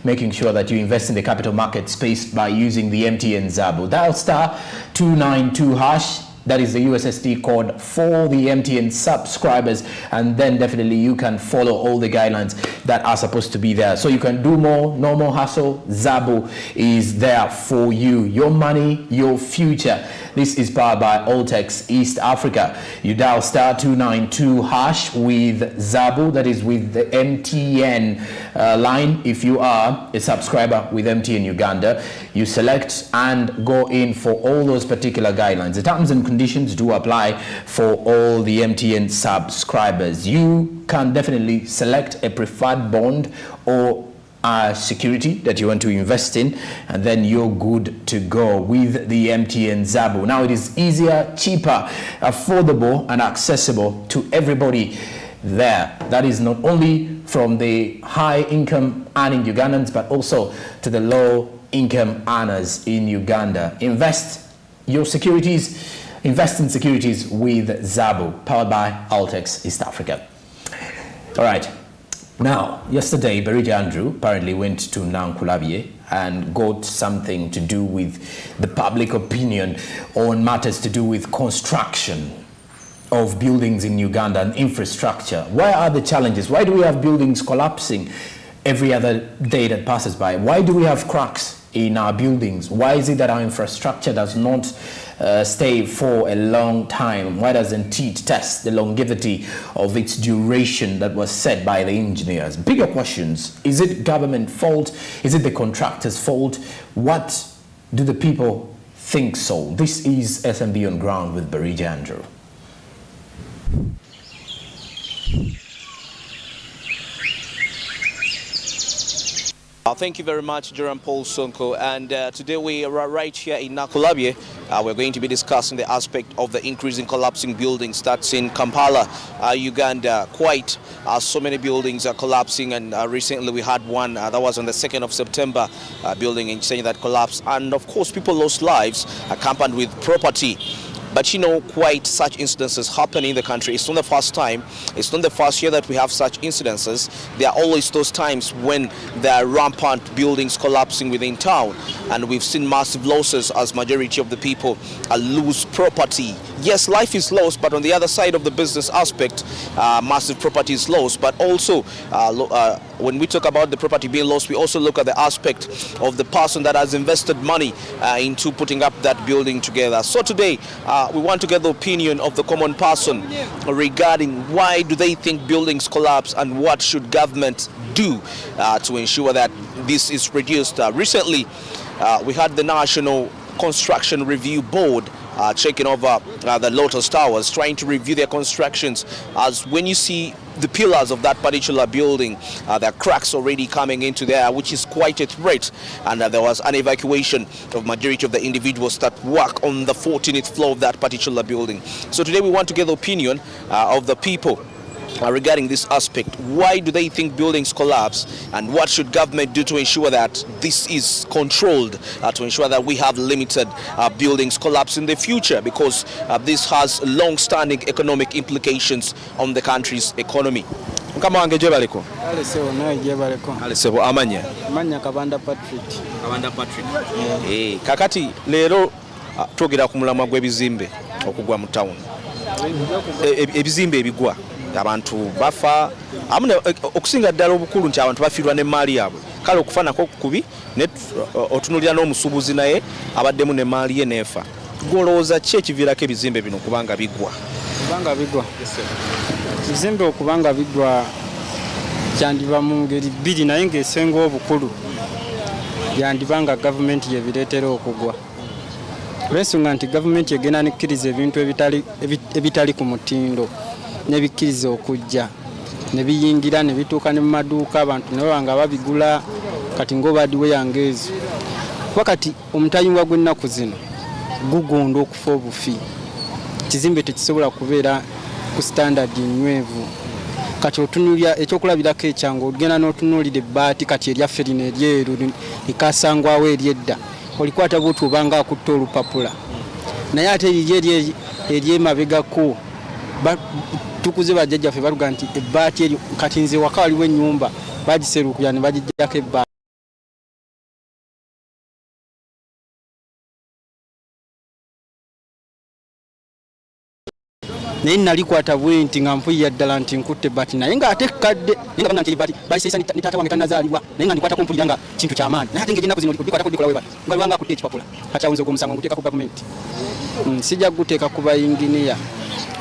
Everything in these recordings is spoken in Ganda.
making sure that you invest in the capital market space by using the MTN Zabo. Dial *292#. That is the USSD code for the MTN subscribers, and then definitely you can follow all the guidelines that are supposed to be there. So you can do more, no more hassle. Zabo is there for you. Your money, your future. This is powered by Altex East Africa. You dial *292# with Zabo, that is with the MTN line. If you are a subscriber with MTN Uganda, you select and go in for all those particular guidelines. The terms and conditions do apply for all the MTN subscribers. You can definitely select a preferred bond or security that you want to invest in, and then you're good to go with the MTN Zabo. Now it is easier, cheaper, affordable, and accessible to everybody there. That is not only from the high income earning Ugandans, but also to the low income earners in Uganda. Invest in securities with Zabo, powered by Altex East Africa. All right. Now, yesterday, Berija Andrew apparently went to Nankulabye and got something to do with the public opinion on matters to do with construction of buildings in Uganda and infrastructure. Why are the challenges? Why do we have buildings collapsing every other day that passes by? Why do we have cracks in our buildings? Why is it that our infrastructure does not stay for a long time? Why doesn't it test the longevity of its duration that was set by the engineers? Bigger questions. Is it government fault? Is it the contractor's fault? What do the people think so? This is SMB on Ground with Berija Andrew. Thank you very much, Jerome Paul Sonko. And today we are right here in Nankulabye. We're going to be discussing the aspect of the increase in collapsing buildings. That's in Kampala, Uganda. Quite so many buildings are collapsing, and recently we had one that was on the 2nd of September, building in Kenya that collapsed. And of course, people lost lives, accompanied with property. But you know, quite such incidences happen in the country. It's not the first time. It's not the first year that we have such incidences. There are always those times when there are rampant buildings collapsing within town. And we've seen massive losses as majority of the people lose property. Yes, life is lost, but on the other side of the business aspect, massive property is lost. But also, when we talk about the property being lost, we also look at the aspect of the person that has invested money into putting up that building together. So today, we want to get the opinion of the common person regarding why do they think buildings collapse and what should government do to ensure that this is reduced. Recently, we had the National Construction Review Board checking over the Lotus Towers, trying to review their constructions, as when you see the pillars of that particular building, there are cracks already coming into there, which is quite a threat. And there was an evacuation of majority of the individuals that work on the 14th floor of that particular building. So today we want to get the opinion of the people regarding this aspect. Why do they think buildings collapse, and what should government do to ensure that this is controlled, to ensure that we have limited buildings collapse in the future, because this has long-standing economic implications on the country's economy. Kamange jebaleko. Alesebo naye jebaleko. Alesebo amanya. Amanya Kabanda Patrick. Kabanda Patrick. Kakati lero twogera ku mulamwa gw'ebizimbe okugwa mu town. Ebizimbe ebigwa. Abantu bafa amune okusinga ddala obukulu nti abantu bafirwa ne mali yabwe. Kale okufanako kubi ne otunulira n'omusubuzi naye abaddemu ne mali ye nefa. Golooza ki ekiviirako ebizimbe bino kubanga bigwa? Kubanga bigwa. Ebizimbe okubanga bigwa kyandiba mu ngeri bbiri, naye ng'esenga obukulu yandibanga gavumenti yebireetera okugwa. Olw'ensonga nti gavumenti egenda nekkiriza ebintu ebitali ku mutindo nebikkiriza okujja ne biyingira ne bituuka ne mu maduuka, abantu ne babanga babigula kati ng'obaddiwe yange ezo. Kuba kati omutayingwa gw'ennaku zino gugonda okufa obufi. Ekizimbe tekisobola kubeera ku standard nywevu. Kati otunulya ekyokulabirako ekyangu ogenda n'otunuulira ebbaati kati eryaffe lino eryeru likasangwawo eryedda, olikwata bw'oti obanga akutta olupapula. Naye ate eryemabegako tukuze bajjajjaffe baluga nti ebbaati eryo kati nze waka waliwo ennyumba bagiserukuya ne bagijjako ebbaati. naye nalikwata bwenti nga mpuyiya ddala nti nkutte bati naye nga ate kadde naye nga nti bati baliseesa ni taata wange tannazaalibwa naye nga ndikwatako mpulira nga kintu kyamaanyi naye ate ng'ennaku zino ndikwatako ndikola webati nga lwanga akutte ekipapula kakyawunza ogw'omusango nguteeka ku gavumenti sijja kuguteeka ku bayinginiya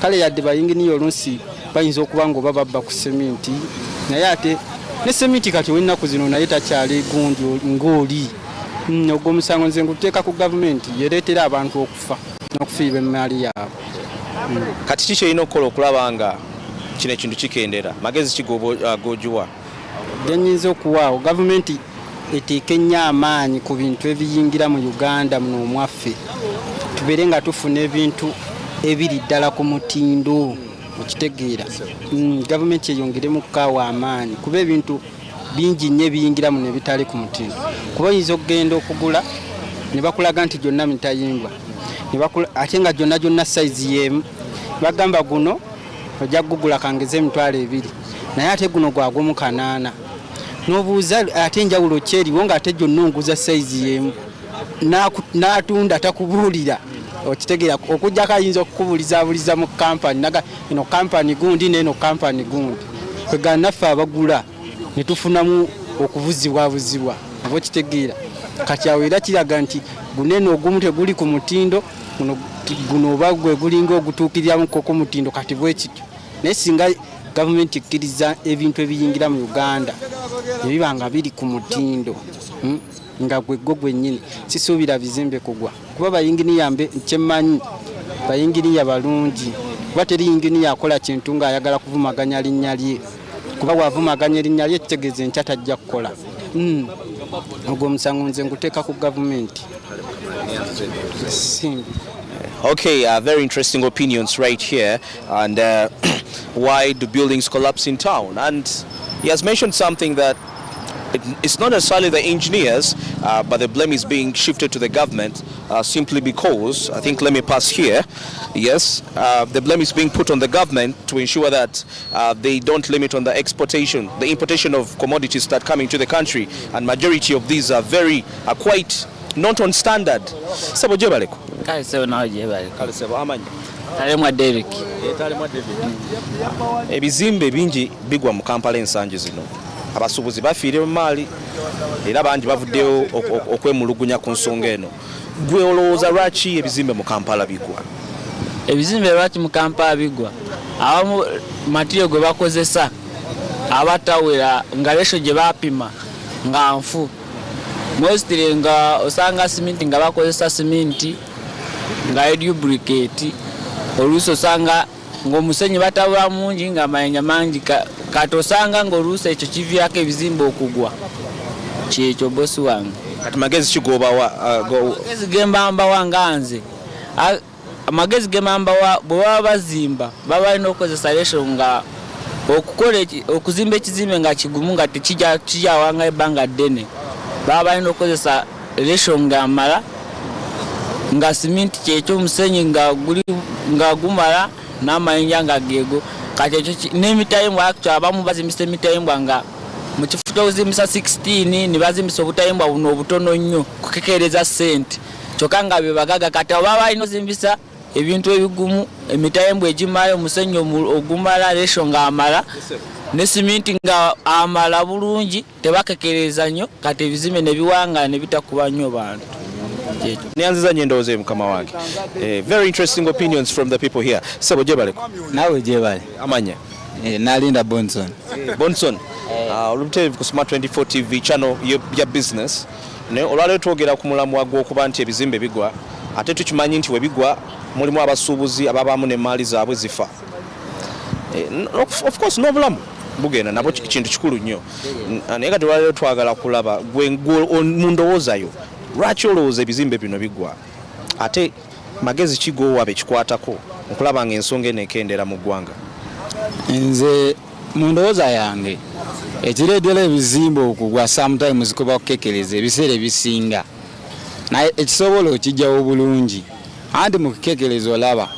kale yadde bayinginiya oluusi bayinza okuba nga oba babba ku seminti naye ate ne seminti kati w'ennaku zino naye takyali gundi ng'oli ogw'omusango nze nguteeka ku gavumenti yereetera abantu okufa n'okufiirwa emmaali yaabwe. Kati kiki olina okukola okulaba nga kino ekintu kikendera magezi ki g'ogiwa? Genyinza okuwaawo gavumenti eteeke nnyo amaanyi ku bintu ebiyingira mu Uganda muno omwaffe tubeere nga tufuna ebintu ebiri ddala ku mutindo okitegeera. Gavumenti eyongeremu kukaawa amaanyi kuba ebintu bingi nnyo ebiyingira muno ebitali ku mutindo kuba oyinza okugenda okugula ne bakulaga nti gyonna mitayimbwa ate nga gyonna sayizi y'emu bagamba guno ojja kugula kangeze emitwalo 2 naye ate guno gwagwemu 8 n'obuuza ate enjawulo kyeriwo ng'ate gyonna onguza sayizi y'emu n'atunda takubuulira okitegeera okujjako ayinza okukubulizabuliza mu kampani naga eno kampani gundi n'eno kampani gundi kwega naffe abagula ne tufunamu okubuzibwabuzibwa oba okitegeera kati awo era kiraga nti guneno ogumu teguli ku mutindo guno oba gwe gulinga ogutuukiriramu ku mutindo kati bwe kityo naye singa gavumenti ekkiriza ebintu ebiyingira mu Uganda ebiba nga biri ku mutindo nga gwe gwennyini sisuubira bizimbe kugwa kuba bayinginiya kyemmanyi bayinginiya balungi kuba teri yinginiya akola kintu ng'ayagala kuvumaganya linnya lye kuba bw'avumaganya erinnya lye kitegeeza enkya tajja kukola. Ogwo omusango nze nguteeka ku gavumenti. Okay, very interesting opinions right here, and why do buildings collapse in town? And he has mentioned something that it's not necessarily the engineers, but the blame is being shifted to the government simply because, I think, let me pass here. Yes, the blame is being put on the government to ensure that they don't limit on the importation of commodities that come into the country, and majority of these are quite not on standard. Sebo jebaleko. Kale sebo nawe jebaleko. Kale sebo amanyi. Talemwa Derek. Talemwa David. Ebizimbe bingi bigwa mu Kampala ensanje zino. Abasubuzi bafiire mu maali era bangi bavuddeyo okwemulugunya ku nsonga eno. Gwe olowooza lwaki ebizimbe mu Kampala bigwa? Ebizimbe lwaki mu Kampala bigwa? Abamu material gwe bakozesa abatawera nga lesho gye bapima nga nfu. Mostly nga osanga siminti nga bakozesa siminti nga duplicate oluusi osanga ng'omusenyi batawula mungi nga mayenya mangi kati osanga ng'oluusi ekyo kiviirako ebizimbe okugwa kyekyo bosi wange. Kati magezi kigobawa magezi gembambawa nga nze amagezi gembambawa bwe baba bazimba baba balina okukozesa lesho nga okuzimba ekizimbe nga kigumu nga tekijawanga ebbanga ddene baba balina okukozesa lesho nga mala nga siminti kyekyo omusenyi nga gumala n'amayinja nga geego kati ekyo n'emitayimbwa akyo abamu bazimbisa emitayimbwa nga mu kifo ky'okuzimbisa 16 ne bazimbisa obutayimbwa buno obutono nnyo kukekereza ssente kyokka nga bye bagaga kati abo baba balina ozimbisa ebintu ebigumu emitayimbwa egimala omusenyi ogumala lesho nga amala ne siminti nga amala bulungi tebakekereza nnyo kati ebizimbe ne biwanga ne bitakuba nnyo bantu. Nianziza nyendoze mukama wange. Very interesting opinions from the people here. Sebo jebaleko. Nawe jebale. Amanya. Nalinda Bonson. Bonson. Olumuteve ku Smart 24 TV channel ya business. Ne olwaleero twogera ku mulamu wagwo okuba nti ebizimbe bigwa. Ate tukimanyi nti we bigwa mulimu abasuubuzi ababamu ne mali zaabwe zifa. Of course n'obulamu bugenda nabo kintu kikulu nnyo. Naye kati olwaleero twagala kulaba gwe mundowoozayo. Lwaki olowooza ebizimbe bino bigwa ate magezi kigoowa bekikwatako okulaba nga ensonga eno ekendera mu ggwanga? Nze mu ndowooza yange ekireetera ebizimbe okugwa sometimes kuba kukekereza ebiseera ebisinga naye ekisobola okijjawo bulungi anti mu kukekereza olaba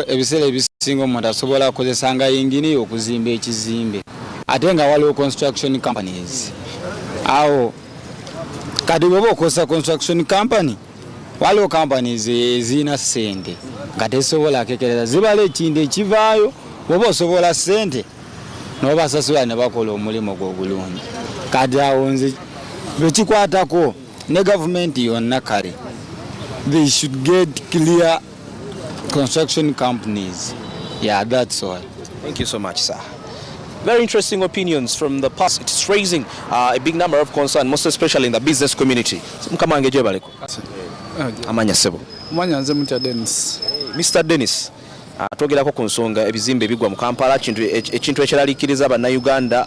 ebiseera ebisinga omuntu asobola kukozesa nga yinginiya okuzimba ekizimbe ate nga waliwo construction companies awo kati bw'oba okozesa construction company waliwo companies ezirina ssente nga tesobola kekereza zibala ekintu ekivaayo oba osobola ssente n'obasasula ne bakola omulimu gwo bulungi kati awo nze bekikwatako ne gavumenti yonna kale they should get clear construction companies. Yeah, that's all. Thank you so much, sir. Very interesting opinions from the past. It's raising a big number of concern, most especially in the business community. Mkamange jebaleko. Amanya sebo. Amanya nze mutya Dennis. Mr. Dennis. Twogerako ku nsonga ebizimbe ebigwa mu Kampala ekintu ekiraliikiriza Bannayuganda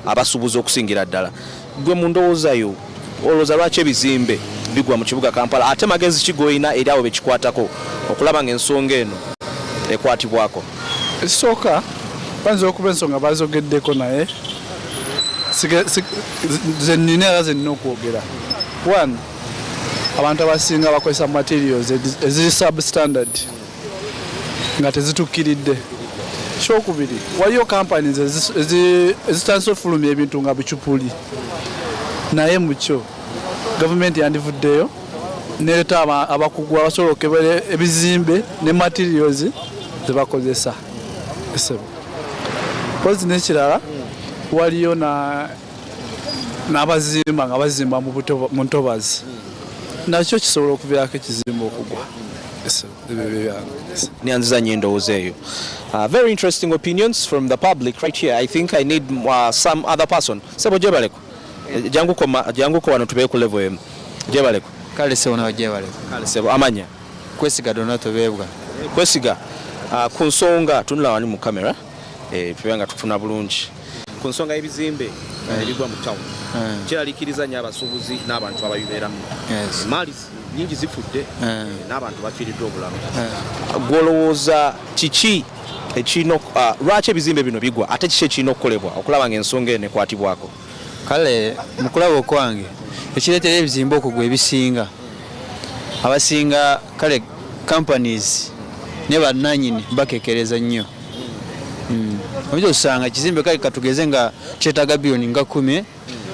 abasuubuza okusingira ddala. Gwe mu ndowoozayo olowooza lwaki ebizimbe bigwa mu kibuga Kampala ate magezi kigoyina eri abo bekikwatako okulaba ng'ensonga eno ekwatibwako? Ekisooka banza okuba ensonga bazogeddeko naye ze nnina era ze nnina okwogera. One, abantu abasinga bakozesa materials eziri substandard nga tezitukkiridde. Ekyokubiri, waliyo companies ezitandise ofulumya ebintu nga bicupuli naye mukyo gavumenti yandivuddeyo neeta abakugu abasobola okukebera ebizimbe ne materials zebakozesa. Kozi n'ekirala waliyo n'abazimba nga bazimba mu ntobazi nakyo kisobola okuviirako ekizimbe okugwa. Nyanziza nnyo endowooza eyo. Very interesting opinions from the public right here. I think I need some other person. Sebo jebaleko. Janguko wano tube ku level emu. Jebaleko. Kale sebo na jebaleko. Kale sebo amanya. Kwesiga Donato bebwa. Kwesiga ku nsonga tunula wani mu kamera tubanga tutuna bulungi. Ku nsonga y'ebizimbe ebigwa mu town. Kiraliikiriza nnyo abasuubuzi n'abantu ababibeeramu. Mali nyingi zifudde n'abantu bafiiriddwa obulamu. Gwolowooza kiki ekino lwaki ebizimbe bino bigwa ate kiki ekirina okukolebwa okulaba ng'ensonga eno ekwatibwako? Kale mu kulaba okwange ekireetera ebizimbe okugwa ebisinga abasinga kale companies ne bannannyini bakekereza nnyo. Ojo osanga ekizimbe kale katugeze nga kyetaaga biliyoni nga 10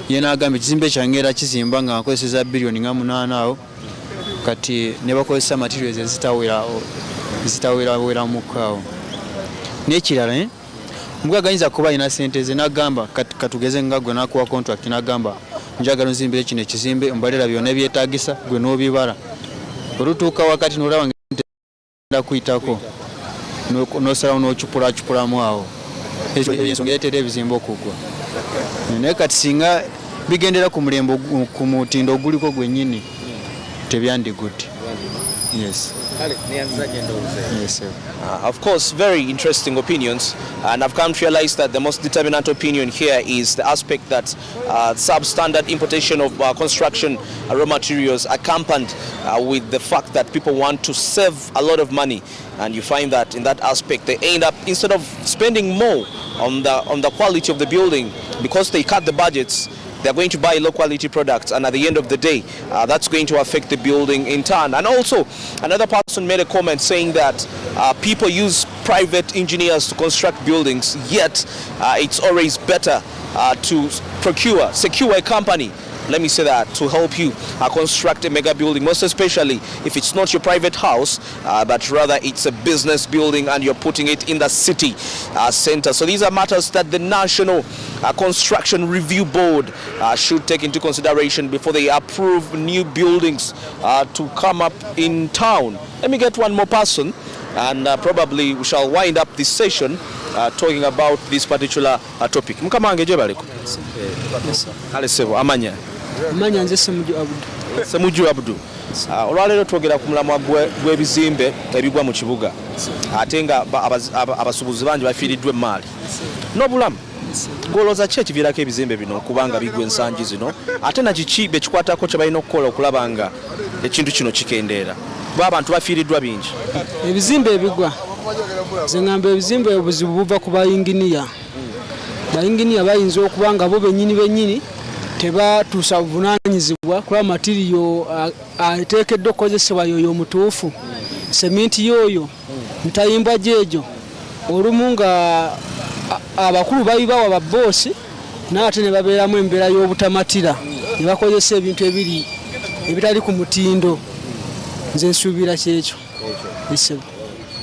ye n'agamba ekizimbe kyange era kizimba nga akozeseza biliyoni nga 8 awo kati ne bakozesa materials ezitawera mukaawo. N'ekirala mugagga ayinza kuba alina ssente ze n'agamba katugeze nga gwe n'akuwa contract n'agamba njagala nzimbire kino ekizimbe mbalira byonna ebyetaagisa gwe n'obibala olutuuka wakati n'olaba ngenda kuyitako n'osalawo n'ocupulacupulamu awo ensonga ereetera ebizimbe okugwa. Naye kati singa bigendera ku mulembo ku mutindo oguliko gwennyini tebyandigudde. Yes. Yes, sir. Of course, very interesting opinions, and I've come to realize that the most determinant opinion here is the aspect that substandard importation of construction raw materials accompanied with the fact that people want to save a lot of money, and you find that in that aspect they end up, instead of spending more on the quality of the building, because they cut the budgets, they're going to buy low quality products, and at the end of the day that's going to affect the building in turn. And also another person made a comment saying that people use private engineers to construct buildings, yet it's always better to secure a company, let me say that, to help you construct a mega building, most especially if it's not your private house but rather it's a business building and you're putting it in the city center. So these are matters that the National Construction Review Board should take into consideration before they approve new buildings to come up in town. Let me get one more person, and probably we shall wind up this session talking about this particular topic. Mkamange jebaleko. Yes, sir. Kale sebo amanya. Amanya nze Semuju Abdu. Semuju Abdu. Olwaleero twogera ku mulamwa gw'ebizimbe ebigwa mu kibuga ate nga abasuubuzi bangi bafiiriddwa emaali n'obulamu. Gwolowooza ki ekiviirako ebizimbe bino okubanga bigwa ensangi zino ate na kiki bekikwatako kye balina okukola okulaba nga ekintu kino kikendeera? Bo abantu bafiiriddwa bingi. Ebizimbe ebigwa ze ngamba ebizimbe obuzibu buva ku bayinginiya. Bayinginiya bayinza okuba nga bo bennyini tebatuusa buvunaanyizibwa kulaba matiriyo ateekeddwa okukozesebwa yoyo omutuufu. Seminti yoyo ntayimbwa gyejo olumu nga abakulu bayibawa babboosi n'ate ne babeeramu embeera y'obutamatira ne bakozesa ebintu ebitali ku mutindo. nze nsuubira kyekyo.